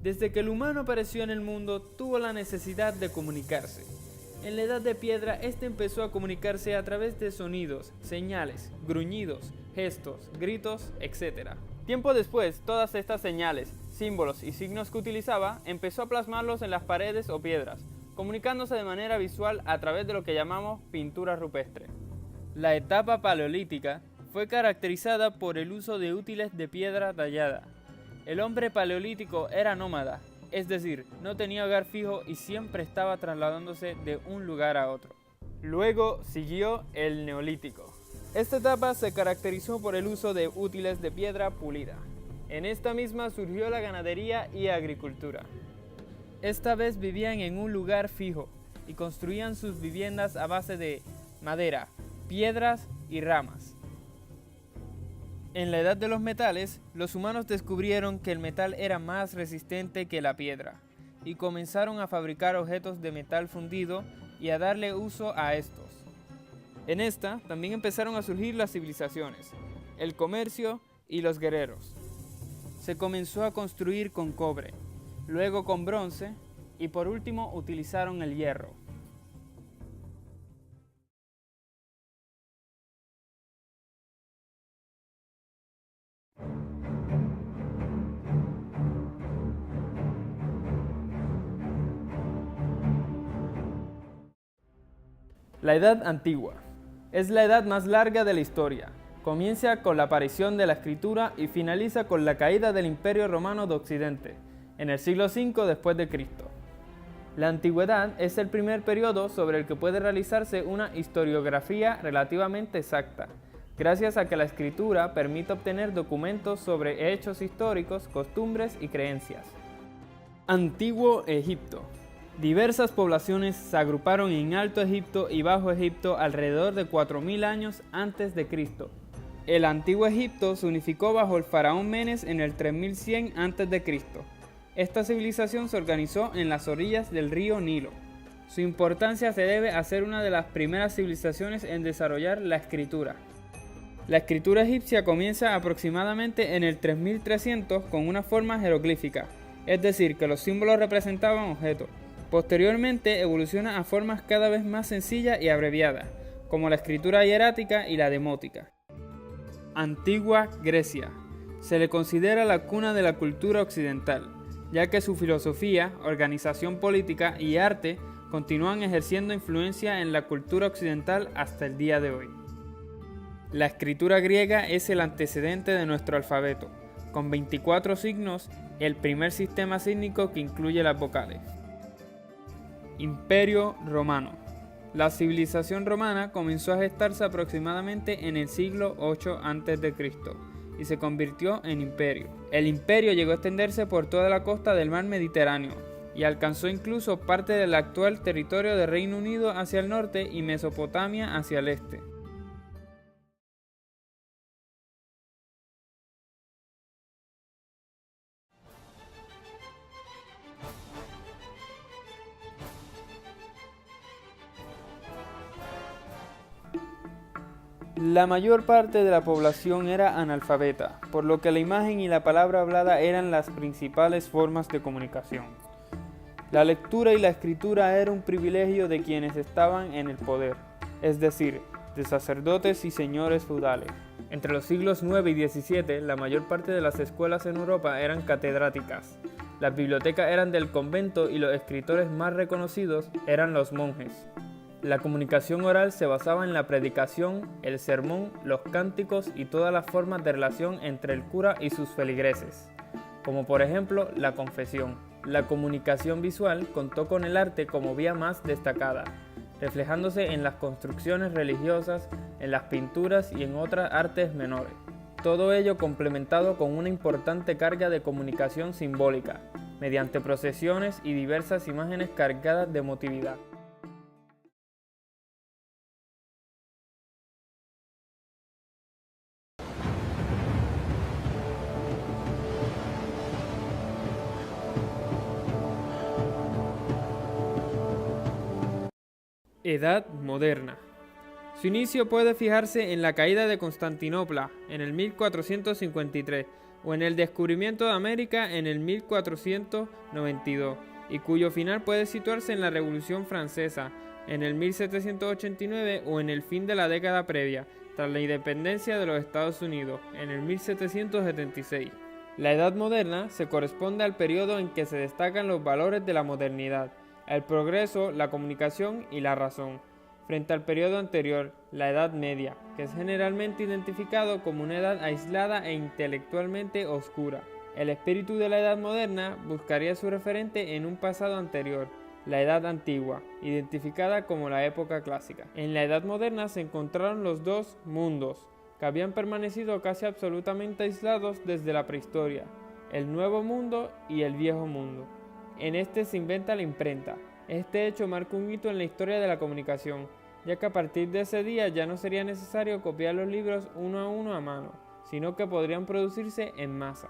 Desde que el humano apareció en el mundo, tuvo la necesidad de comunicarse. En la Edad de Piedra, este empezó a comunicarse a través de sonidos, señales, gruñidos, gestos, gritos, etc. Tiempo después, todas estas señales, símbolos y signos que utilizaba, empezó a plasmarlos en las paredes o piedras, comunicándose de manera visual a través de lo que llamamos pintura rupestre. La etapa paleolítica fue caracterizada por el uso de útiles de piedra tallada. El hombre paleolítico era nómada, es decir, no tenía hogar fijo y siempre estaba trasladándose de un lugar a otro. Luego siguió el neolítico. Esta etapa se caracterizó por el uso de útiles de piedra pulida. En esta misma surgió la ganadería y agricultura. Esta vez vivían en un lugar fijo y construían sus viviendas a base de madera, piedras y ramas. En la edad de los metales, los humanos descubrieron que el metal era más resistente que la piedra y comenzaron a fabricar objetos de metal fundido y a darle uso a estos. En esta también empezaron a surgir las civilizaciones, el comercio y los guerreros. Se comenzó a construir con cobre, luego con bronce y por último utilizaron el hierro. La Edad Antigua es la edad más larga de la historia. Comienza con la aparición de la escritura y finaliza con la caída del Imperio Romano de Occidente, en el siglo V después de Cristo. La Antigüedad es el primer periodo sobre el que puede realizarse una historiografía relativamente exacta, gracias a que la escritura permite obtener documentos sobre hechos históricos, costumbres y creencias. Antiguo Egipto. Diversas poblaciones se agruparon en Alto Egipto y Bajo Egipto alrededor de 4000 años antes de Cristo. El Antiguo Egipto se unificó bajo el faraón Menes en el 3100 a.C. Esta civilización se organizó en las orillas del río Nilo. Su importancia se debe a ser una de las primeras civilizaciones en desarrollar la escritura. La escritura egipcia comienza aproximadamente en el 3300 con una forma jeroglífica, es decir, que los símbolos representaban objetos. Posteriormente evoluciona a formas cada vez más sencillas y abreviadas, como la escritura hierática y la demótica. Antigua Grecia. Se le considera la cuna de la cultura occidental, ya que su filosofía, organización política y arte continúan ejerciendo influencia en la cultura occidental hasta el día de hoy. La escritura griega es el antecedente de nuestro alfabeto, con 24 signos, el primer sistema sígnico que incluye las vocales. Imperio Romano. La civilización romana comenzó a gestarse aproximadamente en el siglo VIII a.C. y se convirtió en imperio. El imperio llegó a extenderse por toda la costa del mar Mediterráneo y alcanzó incluso parte del actual territorio del Reino Unido hacia el norte y Mesopotamia hacia el este. La mayor parte de la población era analfabeta, por lo que la imagen y la palabra hablada eran las principales formas de comunicación. La lectura y la escritura era un privilegio de quienes estaban en el poder, es decir, de sacerdotes y señores feudales. Entre los siglos IX y XVII, la mayor parte de las escuelas en Europa eran catedráticas. Las bibliotecas eran del convento y los escritores más reconocidos eran los monjes. La comunicación oral se basaba en la predicación, el sermón, los cánticos y todas las formas de relación entre el cura y sus feligreses, como por ejemplo la confesión. La comunicación visual contó con el arte como vía más destacada, reflejándose en las construcciones religiosas, en las pinturas y en otras artes menores. Todo ello complementado con una importante carga de comunicación simbólica, mediante procesiones y diversas imágenes cargadas de emotividad. Edad Moderna. Su inicio puede fijarse en la caída de Constantinopla en el 1453, o en el descubrimiento de América en el 1492, y cuyo final puede situarse en la Revolución Francesa, en el 1789 o en el fin de la década previa, tras la independencia de los Estados Unidos, en el 1776. La Edad Moderna se corresponde al periodo en que se destacan los valores de la modernidad, el progreso, la comunicación y la razón, frente al periodo anterior, la Edad Media, que es generalmente identificado como una edad aislada e intelectualmente oscura. El espíritu de la Edad Moderna buscaría su referente en un pasado anterior, la Edad Antigua, identificada como la época clásica. En la Edad Moderna se encontraron los dos mundos, que habían permanecido casi absolutamente aislados desde la prehistoria, el Nuevo Mundo y el Viejo Mundo. En este se inventa la imprenta. Este hecho marca un hito en la historia de la comunicación, ya que a partir de ese día ya no sería necesario copiar los libros uno a uno a mano, sino que podrían producirse en masa.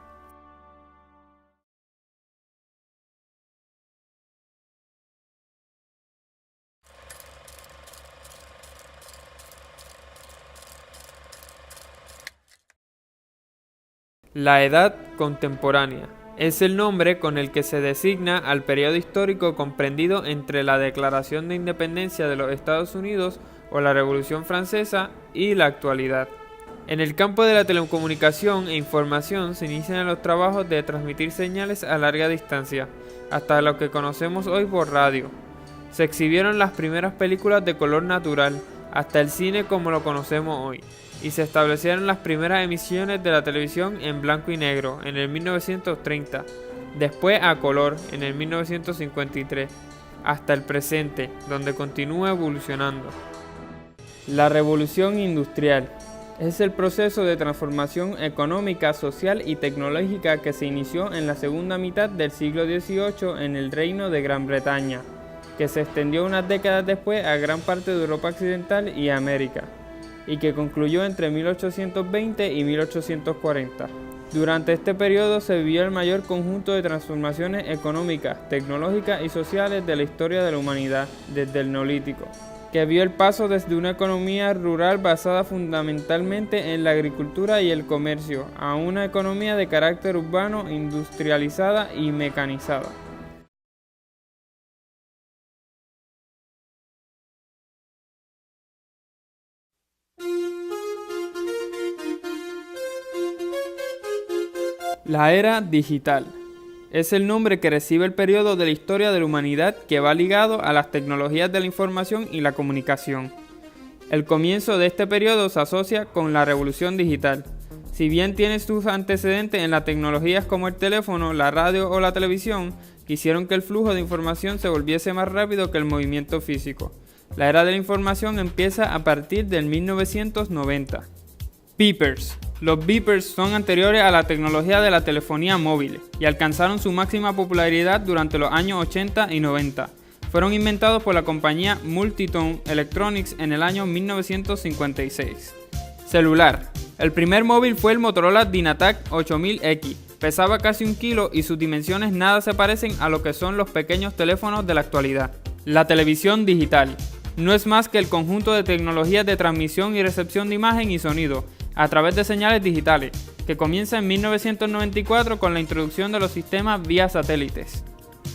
La Edad Contemporánea es el nombre con el que se designa al periodo histórico comprendido entre la Declaración de Independencia de los Estados Unidos o la Revolución Francesa y la actualidad. En el campo de la telecomunicación e información se inician los trabajos de transmitir señales a larga distancia, hasta lo que conocemos hoy por radio. Se exhibieron las primeras películas de color natural, hasta el cine como lo conocemos hoy, y se establecieron las primeras emisiones de la televisión en blanco y negro en el 1930, después a color en el 1953, hasta el presente, donde continúa evolucionando. La revolución industrial es el proceso de transformación económica, social y tecnológica que se inició en la segunda mitad del siglo XVIII en el Reino de Gran Bretaña, que se extendió unas décadas después a gran parte de Europa Occidental y América, y que concluyó entre 1820 y 1840. Durante este periodo se vivió el mayor conjunto de transformaciones económicas, tecnológicas y sociales de la historia de la humanidad desde el Neolítico, que vio el paso desde una economía rural basada fundamentalmente en la agricultura y el comercio, a una economía de carácter urbano, industrializada y mecanizada. La era digital es el nombre que recibe el periodo de la historia de la humanidad que va ligado a las tecnologías de la información y la comunicación. El comienzo de este periodo se asocia con la revolución digital. Si bien tiene sus antecedentes en las tecnologías como el teléfono, la radio o la televisión, que hicieron que el flujo de información se volviese más rápido que el movimiento físico. La era de la información empieza a partir del 1990. Beepers. Los beepers son anteriores a la tecnología de la telefonía móvil y alcanzaron su máxima popularidad durante los años 80 y 90. Fueron inventados por la compañía Multitone Electronics en el año 1956. Celular. El primer móvil fue el Motorola Dynatac 8000X. Pesaba casi 1 kilo y sus dimensiones nada se parecen a lo que son los pequeños teléfonos de la actualidad. La televisión digital. No es más que el conjunto de tecnologías de transmisión y recepción de imagen y sonido a través de señales digitales, que comienza en 1994 con la introducción de los sistemas vía satélites.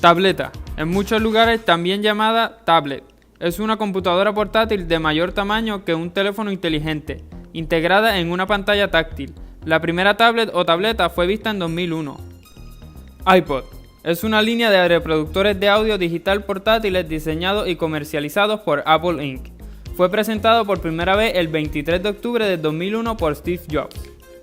Tableta, en muchos lugares también llamada tablet, es una computadora portátil de mayor tamaño que un teléfono inteligente, integrada en una pantalla táctil. La primera tablet o tableta fue vista en 2001. iPod, es una línea de reproductores de audio digital portátiles diseñados y comercializados por Apple Inc. Fue presentado por primera vez el 23 de octubre de 2001 por Steve Jobs.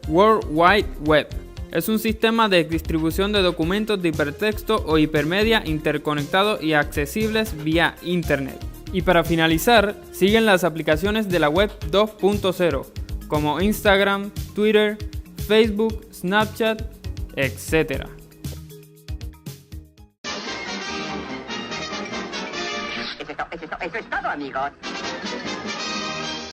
World Wide Web es un sistema de distribución de documentos de hipertexto o hipermedia interconectados y accesibles vía Internet. Y para finalizar, siguen las aplicaciones de la web 2.0, como Instagram, Twitter, Facebook, Snapchat, etc. Eso es todo, amigos.